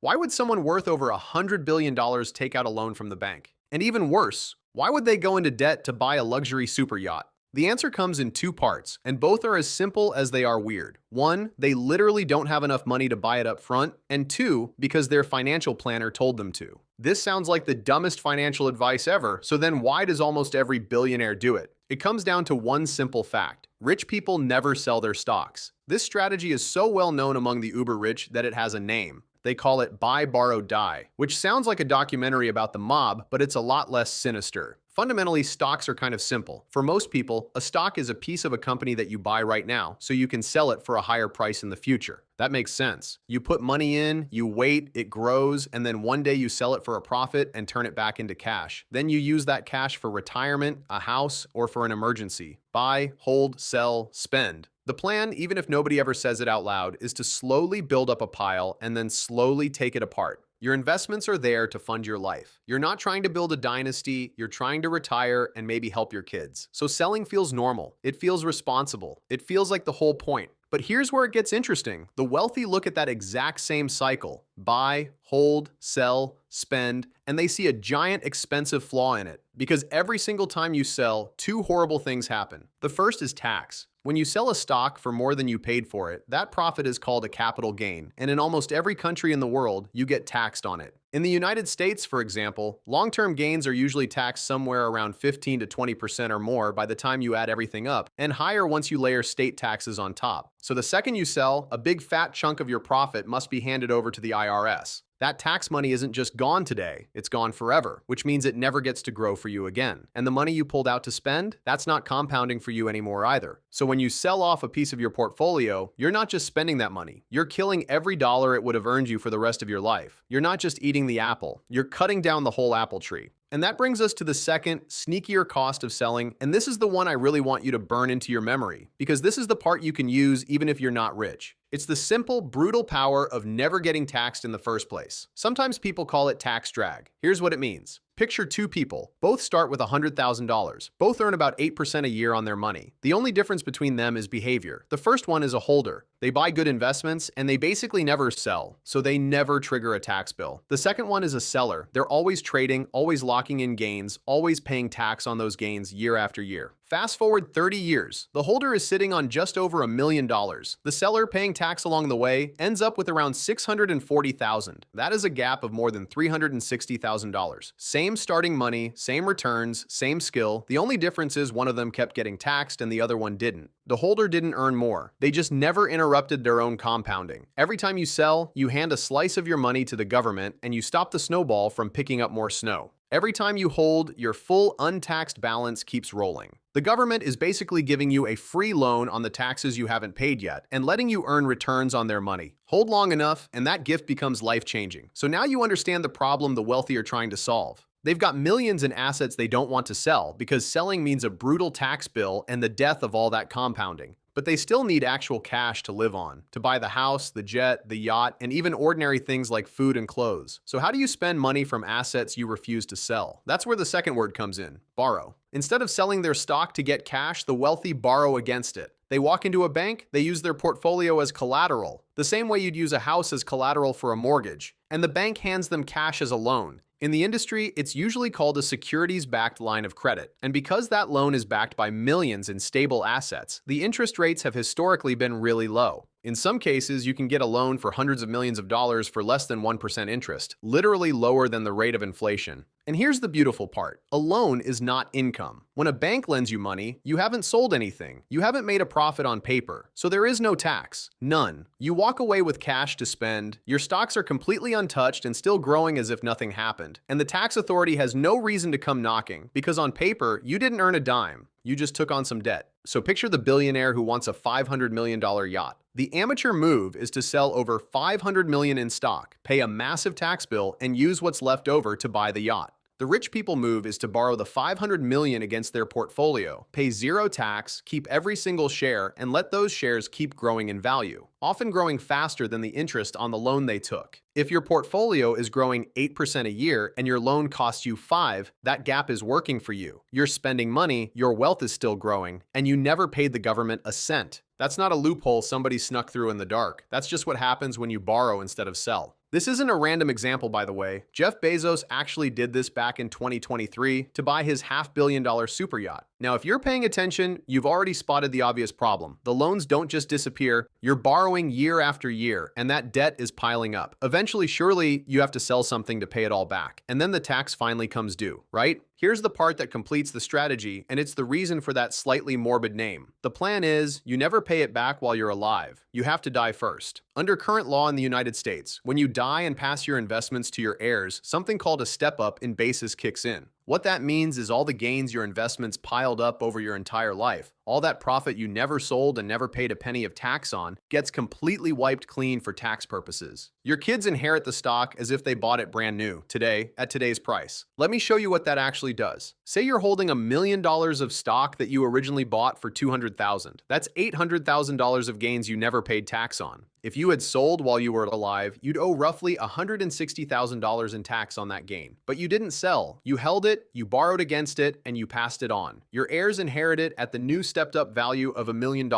Why would someone worth over $100 billion take out a loan from the bank? And even worse, why would they go into debt to buy a luxury super yacht? The answer comes in two parts, and both are as simple as they are weird. One, they literally don't have enough money to buy it up front, and two, because their financial planner told them to. This sounds like the dumbest financial advice ever, so then why does almost every billionaire do it? It comes down to one simple fact. Rich people never sell their stocks. This strategy is so well known among the uber rich that it has a name. They call it buy, borrow, die, which sounds like a documentary about the mob, but it's a lot less sinister. Fundamentally, stocks are kind of simple. For most people, a stock is a piece of a company that you buy right now, so you can sell it for a higher price in the future. That makes sense. You put money in, you wait, it grows, and then one day you sell it for a profit and turn it back into cash. Then you use that cash for retirement, a house, or for an emergency. Buy, hold, sell, spend. The plan, even if nobody ever says it out loud, is to slowly build up a pile and then slowly take it apart. Your investments are there to fund your life. You're not trying to build a dynasty, you're trying to retire and maybe help your kids. So selling feels normal. It feels responsible. It feels like the whole point. But here's where it gets interesting. The wealthy look at that exact same cycle. Buy, hold, sell, spend, and they see a giant expensive flaw in it. Because every single time you sell, two horrible things happen. The first is tax. When you sell a stock for more than you paid for it, that profit is called a capital gain, and in almost every country in the world, you get taxed on it. In the United States, for example, long-term gains are usually taxed somewhere around 15 to 20% or more by the time you add everything up, and higher once you layer state taxes on top. So the second you sell, a big fat chunk of your profit must be handed over to the IRS. That tax money isn't just gone today, it's gone forever, which means it never gets to grow for you again. And the money you pulled out to spend, that's not compounding for you anymore either. So when you sell off a piece of your portfolio, you're not just spending that money, you're killing every dollar it would have earned you for the rest of your life. You're not just eating the apple, you're cutting down the whole apple tree. And that brings us to the second, sneakier cost of selling, and this is the one I really want you to burn into your memory, because this is the part you can use even if you're not rich. It's the simple, brutal power of never getting taxed in the first place. Sometimes people call it tax drag. Here's what it means. Picture two people. Both start with $100,000. Both earn about 8% a year on their money. The only difference between them is behavior. The first one is a holder. They buy good investments and they basically never sell, so they never trigger a tax bill. The second one is a seller. They're always trading, always locking in gains, always paying tax on those gains year after year. Fast forward 30 years. The holder is sitting on just over $1 million. The seller, paying tax along the way, ends up with around $640,000. That is a gap of more than $360,000. Same starting money, same returns, same skill. The only difference is one of them kept getting taxed and the other one didn't. The holder didn't earn more. They just never interrupted their own compounding. Every time you sell, you hand a slice of your money to the government and you stop the snowball from picking up more snow. Every time you hold, your full untaxed balance keeps rolling. The government is basically giving you a free loan on the taxes you haven't paid yet and letting you earn returns on their money. Hold long enough and that gift becomes life-changing. So now you understand the problem the wealthy are trying to solve. They've got millions in assets they don't want to sell because selling means a brutal tax bill and the death of all that compounding. But they still need actual cash to live on, to buy the house, the jet, the yacht, and even ordinary things like food and clothes. So how do you spend money from assets you refuse to sell? That's where the second word comes in, borrow. Instead of selling their stock to get cash, the wealthy borrow against it. They walk into a bank, they use their portfolio as collateral, the same way you'd use a house as collateral for a mortgage, and the bank hands them cash as a loan. In the industry, it's usually called a securities-backed line of credit, and because that loan is backed by millions in stable assets, the interest rates have historically been really low. In some cases, you can get a loan for hundreds of millions of dollars for less than 1% interest, literally lower than the rate of inflation. And here's the beautiful part. A loan is not income. When a bank lends you money, you haven't sold anything. You haven't made a profit on paper. So there is no tax. None. You walk away with cash to spend, your stocks are completely untouched and still growing as if nothing happened. And the tax authority has no reason to come knocking, because on paper, you didn't earn a dime. You just took on some debt. So picture the billionaire who wants a $500 million yacht. The amateur move is to sell over $500 million in stock, pay a massive tax bill, and use what's left over to buy the yacht. The rich people move is to borrow the $500 million against their portfolio, pay zero tax, keep every single share, and let those shares keep growing in value, often growing faster than the interest on the loan they took. If your portfolio is growing 8% a year and your loan costs you 5, that gap is working for you. You're spending money, your wealth is still growing, and you never paid the government a cent. That's not a loophole somebody snuck through in the dark. That's just what happens when you borrow instead of sell. This isn't a random example, by the way. Jeff Bezos actually did this back in 2023 to buy his $500 million super yacht. Now, if you're paying attention, you've already spotted the obvious problem. The loans don't just disappear, you're borrowing year after year, and that debt is piling up. Eventually, surely, you have to sell something to pay it all back, and then the tax finally comes due, right? Here's the part that completes the strategy, and it's the reason for that slightly morbid name. The plan is, you never pay it back while you're alive. You have to die first. Under current law in the United States, when you die and pass your investments to your heirs, something called a step-up in basis kicks in. What that means is all the gains your investments piled up over your entire life, all that profit you never sold and never paid a penny of tax on, gets completely wiped clean for tax purposes. Your kids inherit the stock as if they bought it brand new, today, at today's price. Let me show you what that actually does. Say you're holding $1 million of stock that you originally bought for $200,000. That's $800,000 of gains you never paid tax on. If you had sold while you were alive, you'd owe roughly $160,000 in tax on that gain. But you didn't sell. You held it, you borrowed against it, and you passed it on. Your heirs inherit it at the new stepped-up value of $1 million.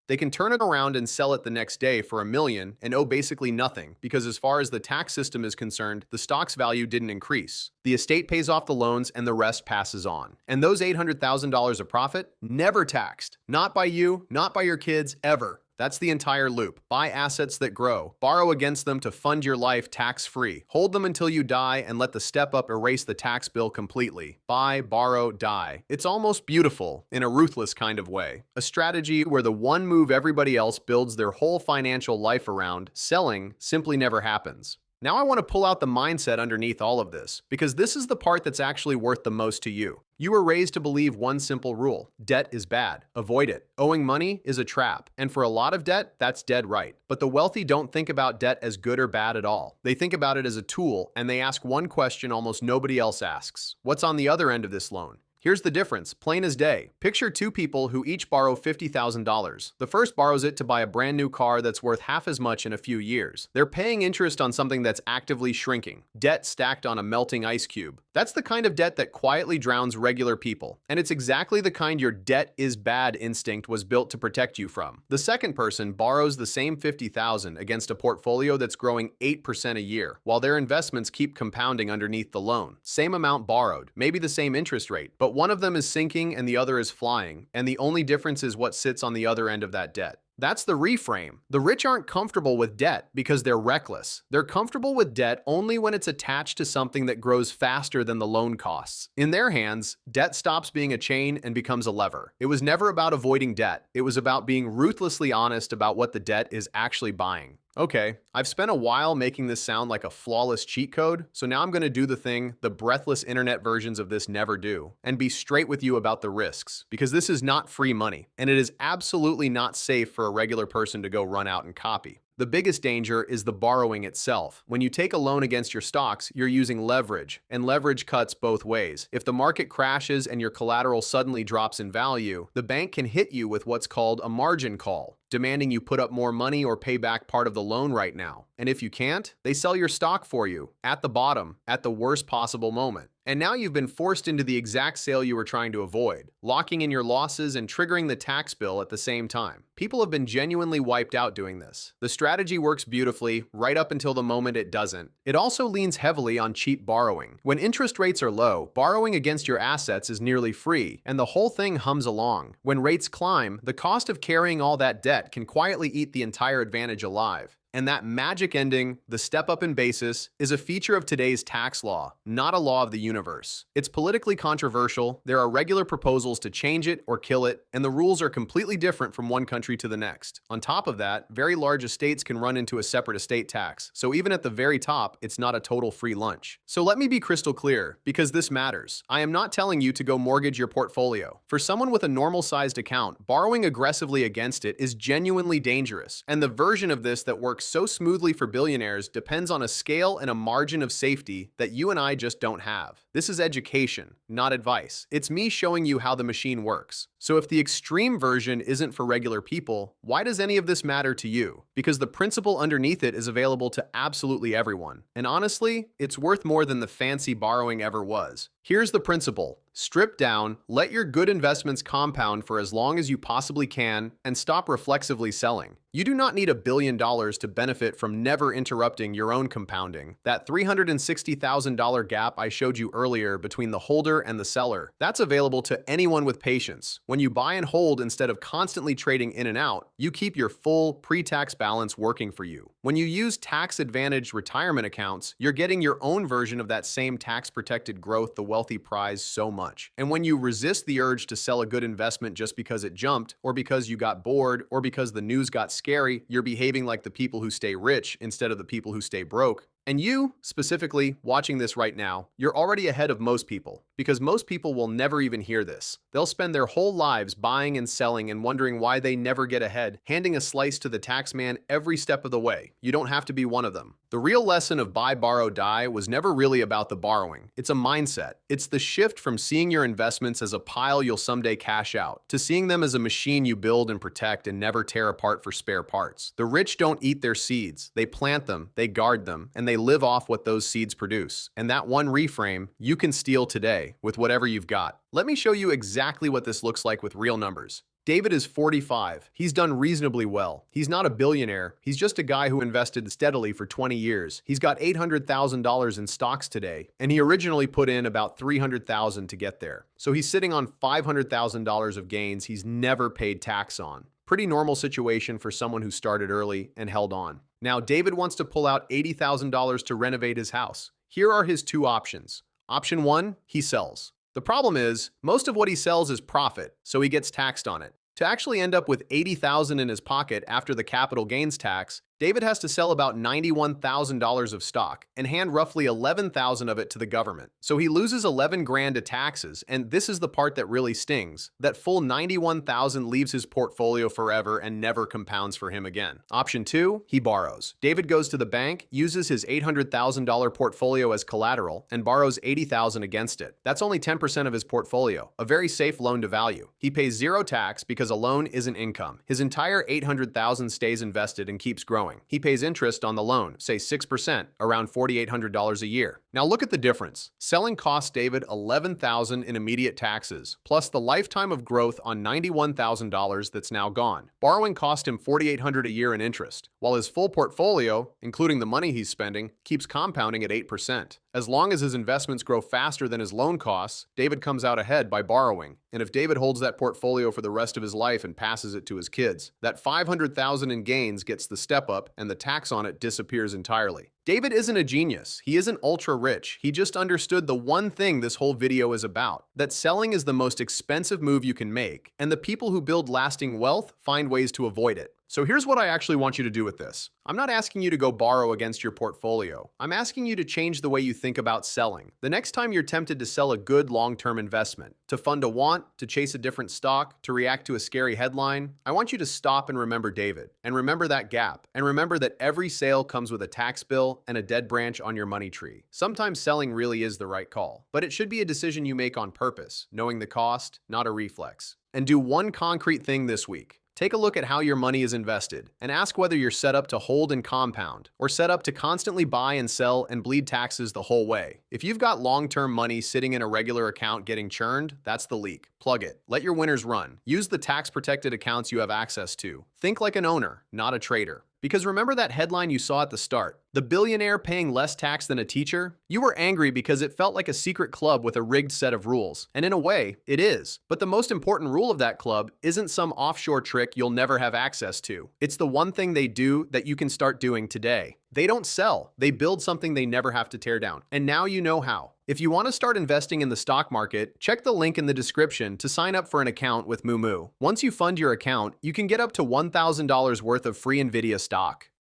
They can turn it around and sell it the next day for $1 million and owe basically nothing, because as far as the tax system is concerned, the stock's value didn't increase. The estate pays off the loans and the rest passes on. And those $800,000 of profit, never taxed. Not by you, not by your kids, ever. That's the entire loop. Buy assets that grow. Borrow against them to fund your life tax-free. Hold them until you die and let the step-up erase the tax bill completely. Buy, borrow, die. It's almost beautiful, in a ruthless kind of way. A strategy where the one move everybody else builds their whole financial life around, selling, simply never happens. Now I want to pull out the mindset underneath all of this, because this is the part that's actually worth the most to you. You were raised to believe one simple rule: debt is bad. Avoid it. Owing money is a trap. And for a lot of debt, that's dead right. But the wealthy don't think about debt as good or bad at all. They think about it as a tool, and they ask one question almost nobody else asks: what's on the other end of this loan? Here's the difference, plain as day. Picture two people who each borrow $50,000. The first borrows it to buy a brand new car that's worth half as much in a few years. They're paying interest on something that's actively shrinking. Debt stacked on a melting ice cube. That's the kind of debt that quietly drowns regular people. And it's exactly the kind your debt is bad instinct was built to protect you from. The second person borrows the same $50,000 against a portfolio that's growing 8% a year, while their investments keep compounding underneath the loan. Same amount borrowed, maybe the same interest rate, but one of them is sinking and the other is flying, and the only difference is what sits on the other end of that debt. That's the reframe. The rich aren't comfortable with debt because they're reckless. They're comfortable with debt only when it's attached to something that grows faster than the loan costs. In their hands, debt stops being a chain and becomes a lever. It was never about avoiding debt. It was about being ruthlessly honest about what the debt is actually buying. Okay, I've spent a while making this sound like a flawless cheat code, so now I'm going to do the thing the breathless internet versions of this never do, and be straight with you about the risks, because this is not free money, and it is absolutely not safe for a regular person to go run out and copy. The biggest danger is the borrowing itself. When you take a loan against your stocks, you're using leverage, and leverage cuts both ways. If the market crashes and your collateral suddenly drops in value, the bank can hit you with what's called a margin call, demanding you put up more money or pay back part of the loan right now. And if you can't, they sell your stock for you, at the bottom, at the worst possible moment. And now you've been forced into the exact sale you were trying to avoid, locking in your losses and triggering the tax bill at the same time. People have been genuinely wiped out doing this. The strategy works beautifully, right up until the moment it doesn't. It also leans heavily on cheap borrowing. When interest rates are low, borrowing against your assets is nearly free, and the whole thing hums along. When rates climb, the cost of carrying all that debt can quietly eat the entire advantage alive. And that magic ending, the step up in basis, is a feature of today's tax law, not a law of the universe. It's politically controversial, there are regular proposals to change it or kill it, and the rules are completely different from one country to the next. On top of that, very large estates can run into a separate estate tax, so even at the very top, it's not a total free lunch. So let me be crystal clear, because this matters. I am not telling you to go mortgage your portfolio. For someone with a normal-sized account, borrowing aggressively against it is genuinely dangerous, and the version of this that works so smoothly for billionaires depends on a scale and a margin of safety that you and I just don't have. This is education, not advice. It's me showing you how the machine works. So if the extreme version isn't for regular people, why does any of this matter to you? Because the principle underneath it is available to absolutely everyone. And honestly, it's worth more than the fancy borrowing ever was. Here's the principle. Strip down, let your good investments compound for as long as you possibly can, and stop reflexively selling. You do not need $1 billion to benefit from never interrupting your own compounding. That $360,000 gap I showed you earlier between the holder and the seller, that's available to anyone with patience. When you buy and hold instead of constantly trading in and out, you keep your full pre-tax balance working for you. When you use tax-advantaged retirement accounts, you're getting your own version of that same tax-protected growth the wealthy prize so much. And when you resist the urge to sell a good investment just because it jumped, or because you got bored, or because the news got scary, you're behaving like the people who stay rich instead of the people who stay broke. And you, specifically, watching this right now, you're already ahead of most people, because most people will never even hear this. They'll spend their whole lives buying and selling and wondering why they never get ahead, handing a slice to the tax man every step of the way. You don't have to be one of them. The real lesson of buy, borrow, die was never really about the borrowing. It's a mindset. It's the shift from seeing your investments as a pile you'll someday cash out, to seeing them as a machine you build and protect and never tear apart for spare parts. The rich don't eat their seeds. They plant them, they guard them, and they live off what those seeds produce. And that one reframe, you can steal today with whatever you've got. Let me show you exactly what this looks like with real numbers. David is 45. He's done reasonably well. He's not a billionaire. He's just a guy who invested steadily for 20 years. He's got $800,000 in stocks today, and he originally put in about $300,000 to get there. So he's sitting on $500,000 of gains he's never paid tax on. Pretty normal situation for someone who started early and held on. Now, David wants to pull out $80,000 to renovate his house. Here are his two options. Option 1, he sells. The problem is, most of what he sells is profit, so he gets taxed on it. To actually end up with $80,000 in his pocket after the capital gains tax, David has to sell about $91,000 of stock and hand roughly $11,000 of it to the government. So he loses $11,000 to taxes, and this is the part that really stings. That full $91,000 leaves his portfolio forever and never compounds for him again. Option 2, he borrows. David goes to the bank, uses his $800,000 portfolio as collateral, and borrows $80,000 against it. That's only 10% of his portfolio, a very safe loan to value. He pays zero tax because a loan isn't income. His entire $800,000 stays invested and keeps growing. He pays interest on the loan, say 6%, around $4,800 a year. Now look at the difference. Selling cost David $11,000 in immediate taxes, plus the lifetime of growth on $91,000 that's now gone. Borrowing cost him $4,800 a year in interest, while his full portfolio, including the money he's spending, keeps compounding at 8%. As long as his investments grow faster than his loan costs, David comes out ahead by borrowing. And if David holds that portfolio for the rest of his life and passes it to his kids, that $500,000 in gains gets the step up and the tax on it disappears entirely. David isn't a genius. He isn't ultra rich. He just understood the one thing this whole video is about, that selling is the most expensive move you can make, and the people who build lasting wealth find ways to avoid it. So here's what I actually want you to do with this. I'm not asking you to go borrow against your portfolio. I'm asking you to change the way you think about selling. The next time you're tempted to sell a good long-term investment, to fund a want, to chase a different stock, to react to a scary headline, I want you to stop and remember David, and remember that gap, and remember that every sale comes with a tax bill and a dead branch on your money tree. Sometimes selling really is the right call, but it should be a decision you make on purpose, knowing the cost, not a reflex. And do one concrete thing this week. Take a look at how your money is invested and ask whether you're set up to hold and compound or set up to constantly buy and sell and bleed taxes the whole way. If you've got long-term money sitting in a regular account getting churned, that's the leak. Plug it. Let your winners run. Use the tax-protected accounts you have access to. Think like an owner, not a trader. Because remember that headline you saw at the start? The billionaire paying less tax than a teacher? You were angry because it felt like a secret club with a rigged set of rules. And in a way, it is. But the most important rule of that club isn't some offshore trick you'll never have access to. It's the one thing they do that you can start doing today. They don't sell. They build something they never have to tear down. And now you know how. If you want to start investing in the stock market, check the link in the description to sign up for an account with Moomoo. Once you fund your account, you can get up to $1,000 worth of free NVIDIA stock.